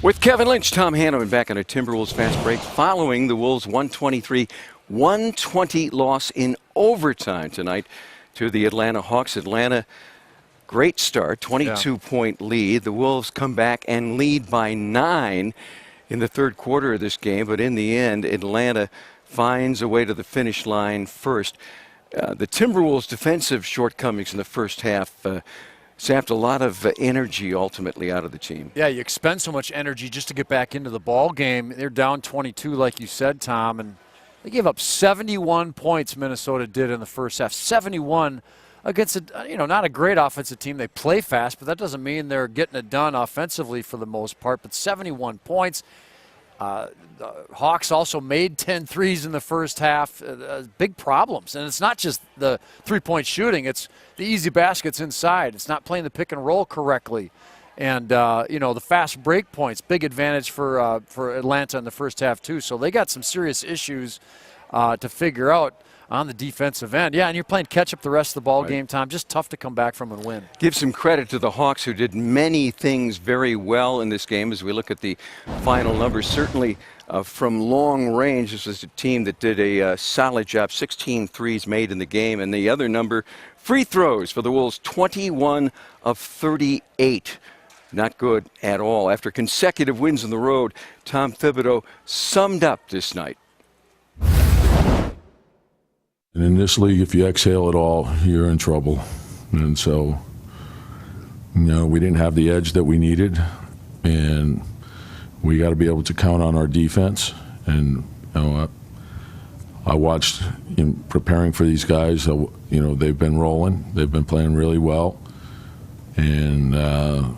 With Kevin Lynch, Tom Hanneman back on a Timberwolves fast break following the Wolves' 123-120 loss in overtime tonight to the Atlanta Hawks. Atlanta, great start, 22-point lead. The Wolves come back and lead by 9 in the third quarter of this game, but in the end, Atlanta finds a way to the finish line first. The Timberwolves' defensive shortcomings in the first half sapped a lot of energy ultimately out of the team. Yeah, you expend so much energy just to get back into the ball game. They're down 22, like you said, Tom, and they gave up 71 points. Minnesota did in the first half. 71 against not a great offensive team. They play fast, but that doesn't mean they're getting it done offensively for the most part. But 71 points. The Hawks also made 10 threes in the first half. Big problems. And it's not just the three-point shooting. It's the easy baskets inside. It's not playing the pick and roll correctly. And, the fast break points, big advantage for Atlanta in the first half, too. So they got some serious issues to figure out on the defensive end. Yeah, and you're playing catch-up the rest of the ball game, Tom. Just tough to come back from and win. Give some credit to the Hawks, who did many things very well in this game as we look at the final numbers. Certainly from long range, this was a team that did a solid job. 16 threes made in the game. And the other number, free throws for the Wolves, 21 of 38. Not good at all. After consecutive wins on the road, Tom Thibodeau summed up this night. And in this league, if you exhale at all, you're in trouble. And so, we didn't have the edge that we needed, and we got to be able to count on our defense. And I watched in preparing for these guys. They've been rolling. They've been playing really well, and then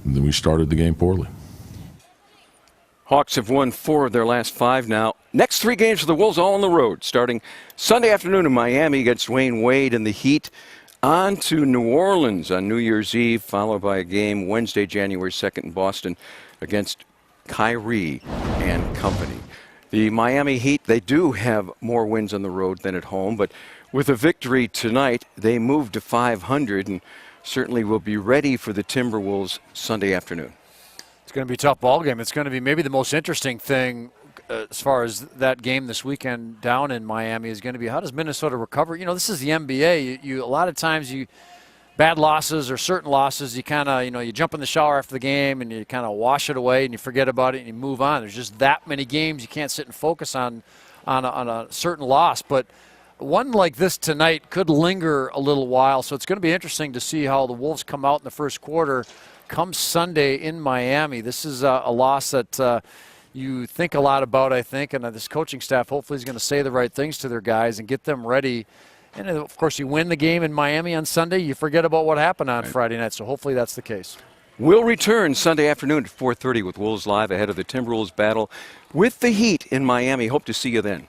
we started the game poorly. Hawks have won 4 of their last 5 now. Next 3 games for the Wolves all on the road, starting Sunday afternoon in Miami against Dwayne Wade and the Heat. On to New Orleans on New Year's Eve, followed by a game Wednesday, January 2nd in Boston against Kyrie and company. The Miami Heat, they do have more wins on the road than at home, but with a victory tonight, they move to 500 and certainly will be ready for the Timberwolves Sunday afternoon. It's going to be a tough ball game. It's going to be maybe the most interesting thing as far as that game this weekend down in Miami is going to be, how does Minnesota recover? This is the NBA. A lot of times bad losses or certain losses, you kind of, you jump in the shower after the game and you kind of wash it away and you forget about it and you move on. There's just that many games you can't sit and focus on a certain loss. But one like this tonight could linger a little while, so it's going to be interesting to see how the Wolves come out in the first quarter come Sunday in Miami. This is a loss that you think a lot about, I think, and this coaching staff hopefully is going to say the right things to their guys and get them ready. And, of course, you win the game in Miami on Sunday, you forget about what happened on Friday night, so hopefully that's the case. We'll return Sunday afternoon at 4:30 with Wolves Live ahead of the Timberwolves battle with the Heat in Miami. Hope to see you then.